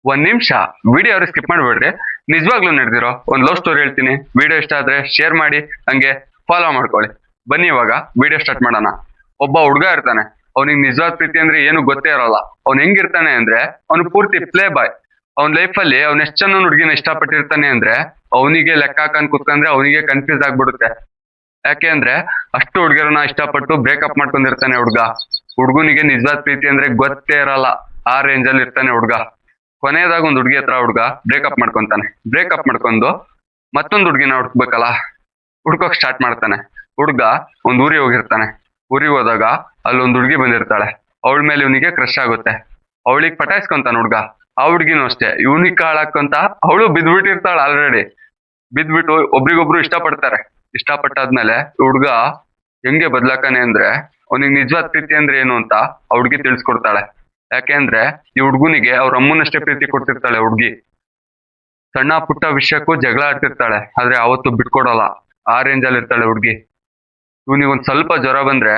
ಒಂದ್ ನಿಮಿಷ ವಿಡಿಯೋ ಅವ್ರಿಗೆ ಸ್ಕಿಪ್ ಮಾಡ್ಬೇಡ್ರಿ. ನಿಜವಾಗ್ಲೂ ನಡೆದಿರೋ ಒಂದ್ ಲವ್ ಸ್ಟೋರಿ ಹೇಳ್ತೀನಿ. ವಿಡಿಯೋ ಇಷ್ಟ ಆದ್ರೆ ಶೇರ್ ಮಾಡಿ, ಹಂಗೆ ಫಾಲೋ ಮಾಡ್ಕೊಳ್ಳಿ. ಬನ್ನಿ ಇವಾಗ ವಿಡಿಯೋ ಸ್ಟಾರ್ಟ್ ಮಾಡೋಣ. ಒಬ್ಬ ಹುಡುಗ ಇರ್ತಾನೆ. ಅವ್ನಿಗೆ ನಿಜವಾದ ಪ್ರೀತಿ ಅಂದ್ರೆ ಏನು ಗೊತ್ತೇ ಇರಲ್ಲ. ಅವ್ನ್ ಹೆಂಗಿರ್ತಾನೆ ಅಂದ್ರೆ ಅವ್ನು ಪೂರ್ತಿ ಪ್ಲೇ ಬಾಯ್. ಅವ್ನ ಲೈಫ್ ಅಲ್ಲಿ ಅವ್ನ ಎಷ್ಟ್ ಚೆನ್ನ ಹುಡುಗಿನ ಇಷ್ಟಪಟ್ಟಿರ್ತಾನೆ ಅಂದ್ರೆ ಅವನಿಗೆ ಲೆಕ್ಕ ಹಾಕಂಡ್ ಕುತ್ಕೊಂಡ್ರೆ ಅವನಿಗೆ ಕನ್ಫ್ಯೂಸ್ ಆಗ್ಬಿಡುತ್ತೆ. ಯಾಕೆ ಅಂದ್ರೆ ಅಷ್ಟು ಹುಡುಗರನ್ನ ಇಷ್ಟಪಟ್ಟು ಬ್ರೇಕಪ್ ಮಾಡ್ಕೊಂಡಿರ್ತಾನೆ ಹುಡ್ಗ. ಹುಡ್ಗನಿಗೆ ನಿಜವಾದ ಪ್ರೀತಿ ಅಂದ್ರೆ ಗೊತ್ತೇ ಇರಲ್ಲ. ಆ ರೇಂಜ್ ಅಲ್ಲಿ ಇರ್ತಾನೆ ಹುಡ್ಗ. ಕೊನೆಯದಾಗ ಒಂದ್ ಹುಡ್ಗಿ ಹತ್ರ ಹುಡ್ಗ ಬ್ರೇಕಪ್ ಮಾಡ್ಕೊಂತಾನೆ. ಬ್ರೇಕಪ್ ಮಾಡ್ಕೊಂಡು ಮತ್ತೊಂದ್ ಹುಡ್ಗಿನ ಹುಡ್ಕ್ಬೇಕಲ್ಲ, ಹುಡ್ಕೋಕ್ ಸ್ಟಾರ್ಟ್ ಮಾಡ್ತಾನೆ. ಹುಡ್ಗ ಒಂದ್ ಊರಿಗೆ ಹೋಗಿರ್ತಾನೆ. ಊರಿಗೆ ಹೋದಾಗ ಅಲ್ಲೊಂದ್ ಹುಡ್ಗಿ ಬಂದಿರ್ತಾಳೆ. ಅವಳ ಮೇಲೆ ಇವನಿಗೆ ಕ್ರಶ್ ಆಗುತ್ತೆ. ಅವಳಿಗೆ ಪಟಾಯಿಸ್ಕೊಂತಾನ ಹುಡ್ಗ. ಆ ಹುಡ್ಗಿನೂ ಅಷ್ಟೇ ಇವನಿಗೆ ಕಾಳಾಕೊಂತ ಅವಳು ಬಿದ್ಬಿಟ್ಟಿರ್ತಾಳ ಆಲ್ರೆಡಿ. ಬಿದ್ಬಿಟ್ಟು ಒಬ್ರಿಗೊಬ್ರು ಇಷ್ಟಪಡ್ತಾರೆ. ಇಷ್ಟಪಟ್ಟಾದ್ಮೇಲೆ ಹುಡ್ಗ ಹೆಂಗೆ ಬದ್ಲಾಕನೆ ಅಂದ್ರೆ ಅವನಿಗೆ ನಿಜವಾದ ಪ್ರೀತಿ ಅಂದ್ರೆ ಏನು ಅಂತ ಆ ಹುಡ್ಗಿ ತಿಳ್ಸ್ಕೊಡ್ತಾಳೆ. ಯಾಕೆಂದ್ರೆ ಈ ಹುಡ್ಗನಿಗೆ ಅವ್ರ ಅಮ್ಮನಷ್ಟೇ ಪ್ರೀತಿ ಕೊಡ್ತಿರ್ತಾಳೆ ಹುಡ್ಗಿ. ಸಣ್ಣ ಪುಟ್ಟ ವಿಷಯಕ್ಕೂ ಜಗಳ ಆಡ್ತಿರ್ತಾಳೆ, ಆದ್ರೆ ಅವತ್ತು ಬಿಟ್ಕೊಡಲ್ಲ. ಆ ರೇಂಜ್ ಅಲ್ಲಿ ಇರ್ತಾಳೆ ಹುಡ್ಗಿ. ಇವನಿಗೆ ಒಂದ್ ಸ್ವಲ್ಪ ಜ್ವರ ಬಂದ್ರೆ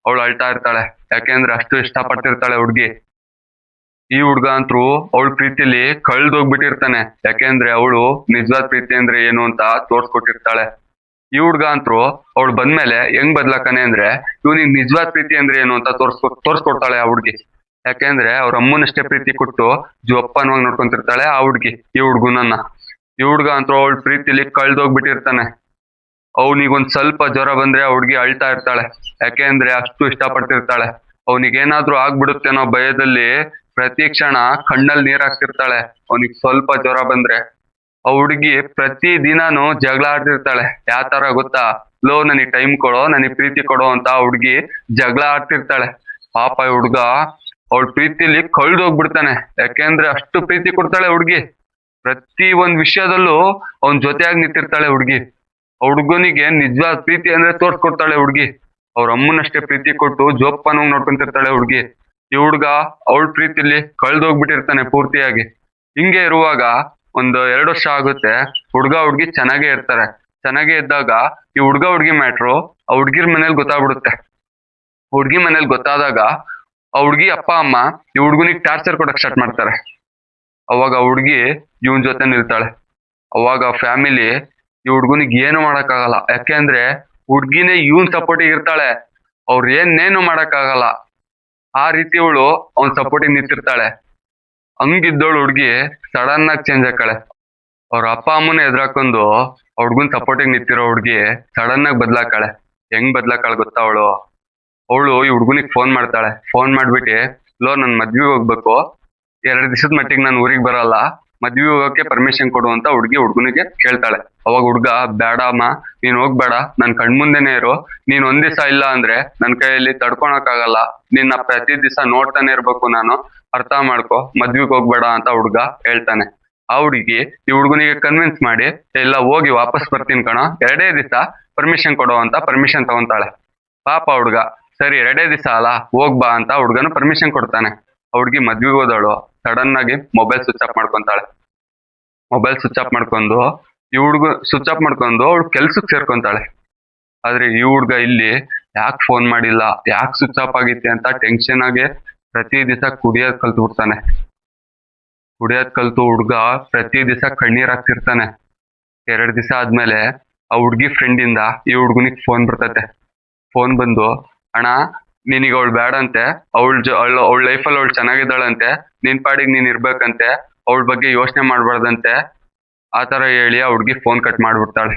ಅವಳು ಅಳ್ತಾ ಇರ್ತಾಳೆ. ಯಾಕೆಂದ್ರೆ ಅಷ್ಟು ಇಷ್ಟಪಟ್ಟಿರ್ತಾಳೆ ಹುಡ್ಗಿ. ಈ ಹುಡ್ಗ ಅಂತೂ ಅವಳ ಪ್ರೀತಿಲಿ ಕಳ್ದೋಗ್ಬಿಟ್ಟಿರ್ತಾನೆ. ಯಾಕೆಂದ್ರೆ ಅವಳು ನಿಜವಾದ ಪ್ರೀತಿ ಅಂದ್ರೆ ಏನು ಅಂತ ತೋರ್ಸ್ಕೊಟ್ಟಿರ್ತಾಳೆ. ಈ ಹುಡ್ಗ ಅಂತೂ ಅವಳು ಬಂದ್ಮೇಲೆ ಹೆಂಗ್ ಬದ್ಲಾಕನೆ ಅಂದ್ರೆ ಇವನಿಗೆ ನಿಜವಾದ ಪ್ರೀತಿ ಅಂದ್ರೆ ಏನು ಅಂತ ತೋರ್ಸ್ಕೊಡ್ತಾಳೆ ಆ ಹುಡ್ಗಿ. ಯಾಕೆಂದ್ರೆ ಅವ್ರ ಅಮ್ಮನಷ್ಟೇ ಪ್ರೀತಿ ಕೊಟ್ಟು ಜೋಪಾನವಾಗಿ ನೋಡ್ಕೊಂತಿರ್ತಾಳೆ ಆ ಹುಡ್ಗಿ ಈ ಹುಡ್ಗನನ್ನ. ಈ ಹುಡ್ಗ ಅಂತೂ ಅವಳ ಪ್ರೀತಿಲಿ ಕಳ್ದೋಗ್ಬಿಟ್ಟಿರ್ತಾನೆ. ಅವನಿಗೊಂದ್ ಸ್ವಲ್ಪ ಜ್ವರ ಬಂದ್ರೆ ಆ ಹುಡ್ಗಿ ಅಳ್ತಾ ಇರ್ತಾಳೆ. ಯಾಕೆ ಅಂದ್ರೆ ಅಷ್ಟು ಇಷ್ಟಪಡ್ತಿರ್ತಾಳೆ. ಅವನಿಗೇನಾದ್ರೂ ಆಗ್ಬಿಡುತ್ತೇನೋ ಭಯದಲ್ಲಿ ಪ್ರತಿ ಕ್ಷಣ ಕಣ್ಣಲ್ಲಿ ನೀರ್ ಹಾಕ್ತಿರ್ತಾಳೆ. ಅವನಿಗೆ ಸ್ವಲ್ಪ ಜ್ವರ ಬಂದ್ರೆ ಆ ಹುಡುಗಿ ಪ್ರತಿ ದಿನಾನು ಜಗಳ ಆಡ್ತಿರ್ತಾಳೆ. ಯಾವ ತರ ಗೊತ್ತಾ? ಲೋ, ನನಗ್ ಟೈಮ್ ಕೊಡೋ, ನನಗ್ ಪ್ರೀತಿ ಕೊಡೋ ಅಂತ ಆ ಹುಡ್ಗಿ ಜಗಳ ಆಡ್ತಿರ್ತಾಳೆ. ಪಾಪ ಹುಡ್ಗ ಅವಳ ಪ್ರೀತಿಲಿ ಕಳ್ದೋಗ್ಬಿಡ್ತಾನೆ. ಯಾಕೆಂದ್ರೆ ಅಷ್ಟು ಪ್ರೀತಿ ಕೊಡ್ತಾಳೆ ಹುಡ್ಗಿ. ಪ್ರತಿ ಒಂದ್ ವಿಷಯದಲ್ಲೂ ಅವನ್ ಜೊತೆಯಾಗಿ ನಿಂತಿರ್ತಾಳೆ ಹುಡ್ಗಿ. ಹುಡ್ಗನಿಗೆ ನಿಜವಾದ ಪ್ರೀತಿ ಅಂದ್ರೆ ತೋರ್ಸ್ಕೊಡ್ತಾಳೆ ಹುಡ್ಗಿ. ಅವ್ರ ಅಮ್ಮನಷ್ಟೇ ಪ್ರೀತಿ ಕೊಟ್ಟು ಜೋಪಾನವಾಗಿ ನೋಡ್ಕೊಂತಿರ್ತಾಳೆ ಹುಡ್ಗಿ. ಈ ಹುಡ್ಗ ಅವಳ ಪ್ರೀತಿಲಿ ಕಳ್ದೋಗ್ಬಿಟ್ಟಿರ್ತಾನೆ ಪೂರ್ತಿಯಾಗಿ. ಹಿಂಗೆ ಇರುವಾಗ ಒಂದು 2 ವರ್ಷ ಆಗುತ್ತೆ. ಹುಡ್ಗ ಹುಡ್ಗಿ ಚೆನ್ನಾಗೇ ಇರ್ತಾರೆ. ಚೆನ್ನಾಗೇ ಇದ್ದಾಗ ಈ ಹುಡ್ಗ ಹುಡ್ಗಿ ಮ್ಯಾಟ್ರು ಆ ಹುಡ್ಗಿರ್ ಮನೇಲಿ ಗೊತ್ತಾಗ್ಬಿಡುತ್ತೆ. ಹುಡ್ಗಿ ಮನೇಲಿ ಗೊತ್ತಾದಾಗ ಆ ಹುಡ್ಗಿ ಅಪ್ಪ ಅಮ್ಮ ಈ ಹುಡ್ಗನಿಗೆ ಟಾರ್ಚರ್ ಕೊಡಕ್ ಸ್ಟಾರ್ಟ್ ಮಾಡ್ತಾರೆ. ಅವಾಗ ಹುಡ್ಗಿ ಇವನ್ ಜೊತೆ ನಿಲ್ತಾಳೆ. ಅವಾಗ ಫ್ಯಾಮಿಲಿ ಈ ಹುಡ್ಗನಿಗೆ ಏನು ಮಾಡಕ್ಕಾಗಲ್ಲ. ಯಾಕೆ ಅಂದ್ರೆ ಹುಡ್ಗಿನೇ ಇವನ್ ಸಪೋರ್ಟಿಗೆ ಇರ್ತಾಳೆ. ಅವ್ರ ಏನೇನು ಮಾಡಕ್ಕಾಗಲ್ಲ. ಆ ರೀತಿ ಅವಳು ಅವ್ನ್ ಸಪೋರ್ಟಿಗೆ ನಿಂತಿರ್ತಾಳೆ. ಹಂಗಿದ್ದವಳು ಹುಡ್ಗಿ ಸಡನ್ ಆಗಿ ಚೇಂಜ್ ಆಕಾಳೆ. ಅವ್ರ ಅಪ್ಪ ಅಮ್ಮನ ಎದುರಾಕೊಂಡು ಹುಡ್ಗನ್ ಸಪೋರ್ಟಿಗೆ ನಿಂತಿರೋ ಹುಡ್ಗಿ ಸಡನ್ ಆಗಿ ಬದ್ಲಾಕಾಳೆ. ಹೆಂಗ್ ಬದ್ಲಾಕಾಳ ಗೊತ್ತಾ? ಅವಳು ಈ ಹುಡ್ಗನಿಗೆ ಫೋನ್ ಮಾಡ್ತಾಳೆ. ಫೋನ್ ಮಾಡ್ಬಿಟ್ಟು, ಲೋ, ನನ್ ಮದ್ವಿಗೆ ಹೋಗ್ಬೇಕು, 2 ದಿವಸದ ಮಟ್ಟಿಗೆ ನಾನು ಊರಿಗೆ ಬರಲ್ಲ, ಮದ್ವೆ ಹೋಗಕ್ಕೆ ಪರ್ಮಿಷನ್ ಕೊಡು ಅಂತ ಹುಡ್ಗನಿಗೆ ಕೇಳ್ತಾಳೆ. ಅವಾಗ ಹುಡ್ಗ, ಬೇಡ ಅಮ್ಮ, ನೀನ್ ಹೋಗ್ಬೇಡ, ನನ್ ಕಣ್ಮುಂದೆನೆ ಇರು. ನೀನ್ ಒಂದ್ ದಿವಸ ಇಲ್ಲ ಅಂದ್ರೆ ನನ್ ಕೈಯಲ್ಲಿ ತಡ್ಕೊಳಕ್ ಆಗಲ್ಲ. ನಿನ್ನ ಪ್ರತಿ ದಿವಸ ನೋಡ್ತಾನೆ ಇರ್ಬೇಕು ನಾನು, ಅರ್ಥ ಮಾಡ್ಕೊ, ಮದ್ವಿಗೆ ಹೋಗ್ಬೇಡ ಅಂತ ಹುಡ್ಗ ಹೇಳ್ತಾನೆ. ಆ ಹುಡ್ಗಿ ಈ ಹುಡ್ಗನಿಗೆ ಕನ್ವಿನ್ಸ್ ಮಾಡಿ, ಇಲ್ಲ ಹೋಗಿ ವಾಪಸ್ ಬರ್ತೀನಿ ಕಣೋ, 2 ದಿವಸ ಪರ್ಮಿಷನ್ ಕೊಡೋ ಅಂತ ಪರ್ಮಿಷನ್ ತಗೊಂತಾಳೆ. ಪಾಪ ಹುಡ್ಗ, ಸರಿ 2 ದಿವಸ ಅಲ್ಲ, ಹೋಗ್ಬಾ ಅಂತ ಹುಡ್ಗನು ಪರ್ಮಿಷನ್ ಕೊಡ್ತಾನೆ. ಹುಡ್ಗಿ ಮದ್ವಿಗೆ ಹೋದವಳು ಸಡನ್ ಆಗಿ ಮೊಬೈಲ್ ಸ್ವಿಚ್ ಆಫ್ ಮಾಡ್ಕೊಂತಾಳೆ. ಮೊಬೈಲ್ ಸ್ವಿಚ್ ಆಫ್ ಮಾಡ್ಕೊಂಡು ಸ್ವಿಚ್ ಆಫ್ ಮಾಡ್ಕೊಂಡು ಅವಳು ಕೆಲ್ಸಕ್ಕೆ ಸೇರ್ಕೊಂತಾಳೆ. ಆದ್ರೆ ಈ ಹುಡ್ಗ ಇಲ್ಲಿ ಯಾಕೆ ಫೋನ್ ಮಾಡಿಲ್ಲ, ಯಾಕೆ ಸ್ವಿಚ್ ಆಫ್ ಆಗಿತ್ತೆ ಅಂತ ಟೆನ್ಷನ್ ಆಗಿ ಪ್ರತಿ ದಿವಸ ಕುಡಿಯೋದ್ ಕಲ್ತು ಬಿಡ್ತಾನೆ. ಕುಡಿಯೋದ್ ಕಲ್ತು ಹುಡ್ಗ ಪ್ರತಿ ದಿವಸ ಕಣ್ಣೀರ್ ಹಾಕ್ತಿರ್ತಾನೆ. 2 ದಿವಸ ಆದ್ಮೇಲೆ ಆ ಹುಡ್ಗಿ ಫ್ರೆಂಡ್ ಇಂದ ಈ ಹುಡ್ಗನಿಗೆ ಫೋನ್ ಬರ್ತತೆ. ಫೋನ್ ಬಂದು, ಅಣ್ಣ, ನಿನಗೆ ಅವಳು ಬೇಡಂತೆ, ಅವಳ ಲೈಫಲ್ಲಿ ಅವಳು ಚೆನ್ನಾಗಿದ್ದಾಳಂತೆ, ನಿನ್ ಪಾಡಿಗೆ ನೀನ್ ಇರ್ಬೇಕಂತೆ, ಅವಳ ಬಗ್ಗೆ ಯೋಚನೆ ಮಾಡ್ಬಾರ್ದಂತೆ, ಆ ತರ ಹೇಳಿ ಆ ಹುಡ್ಗಿ ಫೋನ್ ಕಟ್ ಮಾಡ್ಬಿಡ್ತಾಳೆ.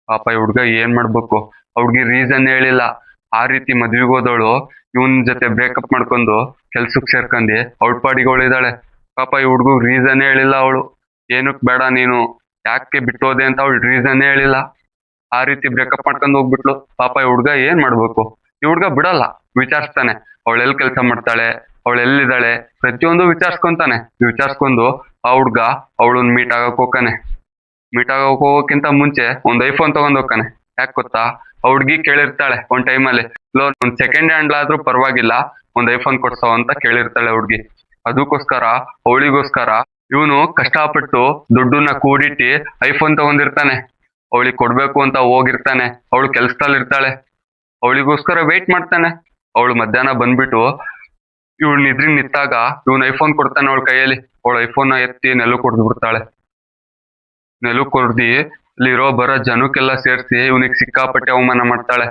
ಪಾಪ ಈ ಹುಡ್ಗ ಏನ್ ಮಾಡ್ಬೇಕು? ಆ ಹುಡ್ಗಿ ರೀಸನ್ ಹೇಳಿಲ್ಲ. ಆ ರೀತಿ ಮದ್ವಿಗೆ ಹೋದವಳು ಇವನ್ ಜೊತೆ ಬ್ರೇಕಪ್ ಮಾಡ್ಕೊಂಡು ಕೆಲ್ಸಕ್ ಸೇರ್ಕೊಂಡಿ ಅವಳ ಪಾಡಿಗೆ ಅವಳಿದ್ದಾಳೆ. ಪಾಪ ಈ ಹುಡ್ಗ ರೀಸನ್ ಹೇಳಿಲ್ಲ. ಅವಳು ಏನಕ್ ಬೇಡ ನೀನು, ಯಾಕೆ ಬಿಟ್ಟೋದೆ ಅಂತ ಅವಳು ರೀಸನ್ ಹೇಳಿಲ್ಲ. ಆ ರೀತಿ ಬ್ರೇಕಪ್ ಮಾಡ್ಕೊಂಡು ಹೋಗ್ಬಿಟ್ಲು. ಪಾಪ ಈ ಹುಡ್ಗ ಏನ್ ಮಾಡ್ಬೇಕು? ಈ ಹುಡ್ಗ ಬಿಡಲ್ಲ, ವಿಚಾರಿಸ್ತಾನೆ. ಅವಳೆಲ್ ಕೆಲಸ ಮಾಡ್ತಾಳೆ, ಅವಳೆಲ್ಲಿದ್ದಾಳೆ, ಪ್ರತಿಯೊಂದು ವಿಚಾರಿಸ್ಕೊಂತಾನೆ. ವಿಚಾರಿಸ್ಕೊಂಡು ಆ ಹುಡ್ಗ ಅವಳನ್ನ ಮೀಟ್ ಆಗಕ್ ಹೋಗ್ತಾನೆ. ಮೀಟ್ ಆಗಕ್ ಹೋಗೋಕ್ಕಿಂತ ಮುಂಚೆ ಒಂದ್ ಐಫೋನ್ ತಗೊಂಡ್ ಹೋಗ್ತಾನೆ. ಯಾಕೆ ಗೊತ್ತಾ? ಆ ಹುಡ್ಗಿ ಕೇಳಿರ್ತಾಳೆ ಒಂದ್ ಟೈಮಲ್ಲಿ, ಒಂದ್ ಸೆಕೆಂಡ್ ಹ್ಯಾಂಡ್ ಆದ್ರೂ ಪರವಾಗಿಲ್ಲ, ಒಂದ್ ಐಫೋನ್ ಕೊಡ್ಸೋ ಅಂತ ಕೇಳಿರ್ತಾಳೆ ಹುಡ್ಗಿ. ಅದಕ್ಕೋಸ್ಕರ ಅವಳಿಗೋಸ್ಕರ ಇವನು ಕಷ್ಟಪಟ್ಟು ದುಡ್ಡನ್ನ ಕೂಡಿಟ್ಟಿ ಐಫೋನ್ ತಗೊಂಡಿರ್ತಾನೆ. ಅವಳಿಗೆ ಕೊಡ್ಬೇಕು ಅಂತ ಹೋಗಿರ್ತಾನೆ. ಅವಳು ಕೆಲ್ಸದಲ್ಲಿ ಇರ್ತಾಳೆ. ಅವಳಿಗೋಸ್ಕರ ವೇಟ್ ಮಾಡ್ತಾನೆ. ಅವಳು ಮಧ್ಯಾಹ್ನ ಬಂದ್ಬಿಟ್ಟು ಇವಳು ನಿದ್ರಿಗೆ ನಿಂತಾಗ ಇವನ್ ಐಫೋನ್ ಕೊಡ್ತಾನೆ ಅವಳ ಕೈಯಲ್ಲಿ. ಅವಳ ಐಫೋನ್ ಎತ್ತಿ ನೆಲಕ್ಕೆ ಹೊಡೆದು ಬಿಡ್ತಾಳೆ. ನೆಲಕ್ಕೆ ಹೊಡ್ದಿ ಇಲ್ಲಿರೋ ಬರೋ ಜನಕ್ಕೆಲ್ಲ ಸೇರಿಸಿ ಇವನಿಗೆ ಸಿಕ್ಕಾಪಟ್ಟೆ ಅವಮಾನ ಮಾಡ್ತಾಳೆ.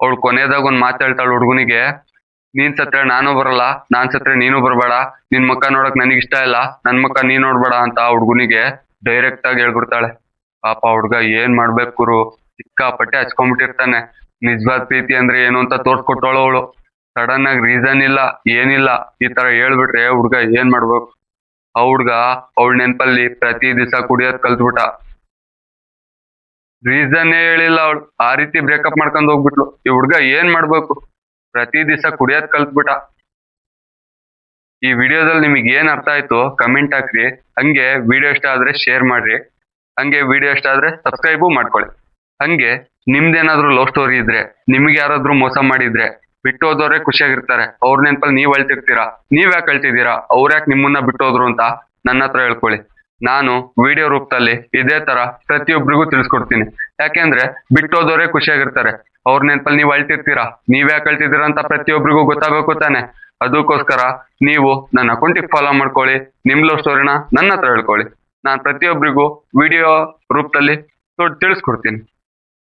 ಅವಳು ಕೊನೆಯದಾಗ ಒಂದ್ ಮಾತಾಡ್ತಾಳೆ ಹುಡುಗನಿಗೆ, ನೀನ್ ಸತ್ರೆ ನಾನು ಬರಲ್ಲ, ನಾನ್ ಸತ್ರೆ ನೀನು ಬರಬೇಡ, ನಿನ್ ಮುಖ ನೋಡಕ್ ನನಗ್ ಇಷ್ಟ ಇಲ್ಲ, ನನ್ ಮುಖ ನೀನ್ ನೋಡ್ಬೇಡ ಅಂತ ಹುಡುಗನಿಗೆ ಡೈರೆಕ್ಟ್ ಆಗಿ ಹೇಳ್ಬಿಡ್ತಾಳೆ. ಪಾಪ ಹುಡ್ಗ ಏನ್ ಮಾಡ್ಬೇಕು ಗುರು, ಸಿಕ್ಕಾಪಟ್ಟೆ ಹಚ್ಕೊಂಡ್ಬಿಟ್ಟಿರ್ತಾನೆ. ನಿಜವಾದ ಪ್ರೀತಿ ಅಂದ್ರೆ ಏನು ಅಂತ ತೋರ್ಸ್ಕೊಟ್ಟವಳು ಅವಳು. ಸಡನ್ ಆಗಿ ರೀಸನ್ ಇಲ್ಲ ಏನಿಲ್ಲ ಈ ತರ ಹೇಳ್ಬಿಟ್ರೆ ಹುಡ್ಗ ಏನ್ ಮಾಡ್ಬೇಕು. ಆ ಹುಡ್ಗ ಅವಳ ನೆನ್ಪಲ್ಲಿ ಪ್ರತಿ ದಿವಸ ಕುಡಿಯೋದ್ ಕಲ್ತ್ಬಿಟ್ಟ. ರೀಸನ್ನೇ ಹೇಳಿಲ್ಲ ಅವಳು, ಆ ರೀತಿ ಬ್ರೇಕಪ್ ಮಾಡ್ಕೊಂಡ್ ಹೋಗ್ಬಿಟ್ಲು. ಈ ಹುಡ್ಗ ಏನ್ ಮಾಡ್ಬೇಕು, ಪ್ರತಿ ದಿವಸ ಕುಡಿಯೋದ್ ಕಲ್ತ್ಬಿಟ್ಟ. ಈ ವಿಡಿಯೋದಲ್ಲಿ ನಿಮಗೆ ಏನ್ ಅರ್ಥ ಆಯ್ತು ಕಮೆಂಟ್ ಹಾಕ್ರಿ. ಹಂಗೆ ವಿಡಿಯೋ ಇಷ್ಟ ಆದ್ರೆ ಶೇರ್ ಮಾಡ್ರಿ. ಹಂಗೆ ವಿಡಿಯೋ ಇಷ್ಟ ಆದ್ರೆ ಸಬ್ಸ್ಕ್ರೈಬು ಮಾಡ್ಕೊಳ್ಳಿ. ಹಂಗೆ ನಿಮ್ದೇನಾದ್ರೂ ಲವ್ ಸ್ಟೋರಿ ಇದ್ರೆ, ನಿಮ್ಗೆ ಯಾರಾದ್ರೂ ಮೋಸ ಮಾಡಿದ್ರೆ, ಬಿಟ್ಟು ಹೋದವ್ರೆ ಖುಷಿಯಾಗಿರ್ತಾರೆ, ಅವ್ರ ನೆನಪಲ್ಲಿ ನೀವ್ ಅಳ್ತಿರ್ತೀರಾ. ನೀವ್ ಯಾಕೆ ಅಳ್ತಿದ್ದೀರಾ, ಅವ್ರ ಯಾಕೆ ನಿಮ್ಮನ್ನ ಬಿಟ್ಟು ಹೋದ್ರು ಅಂತ ನನ್ನ ಹತ್ರ ಹೇಳ್ಕೊಳ್ಳಿ. ನಾನು ವಿಡಿಯೋ ರೂಪದಲ್ಲಿ ಇದೇ ತರ ಪ್ರತಿಯೊಬ್ಬರಿಗೂ ತಿಳಿಸ್ಕೊಡ್ತೀನಿ. ಯಾಕೆಂದ್ರೆ ಬಿಟ್ಟು ಹೋದವ್ರೆ ಖುಷಿಯಾಗಿರ್ತಾರೆ, ಅವ್ರ ನೆನಪಲ್ಲಿ ನೀವ್ ಅಳ್ತಿರ್ತೀರಾ, ನೀವ್ ಯಾಕೆ ಅಳ್ತಿದ್ದೀರಾ ಅಂತ ಪ್ರತಿಯೊಬ್ಬರಿಗೂ ಗೊತ್ತಾಗಬೇಕು ತಾನೆ. ಅದಕ್ಕೋಸ್ಕರ ನೀವು ನನ್ನ ಅಕೌಂಟಿಗೆ ಫಾಲೋ ಮಾಡ್ಕೊಳ್ಳಿ. ನಿಮ್ ಲವ್ ಸ್ಟೋರಿನ ನನ್ನ ಹತ್ರ ಹೇಳ್ಕೊಳ್ಳಿ. ನಾನು ಪ್ರತಿಯೊಬ್ಬರಿಗೂ ವಿಡಿಯೋ ರೂಪದಲ್ಲಿ ತಿಳಿಸ್ಕೊಡ್ತೀನಿ.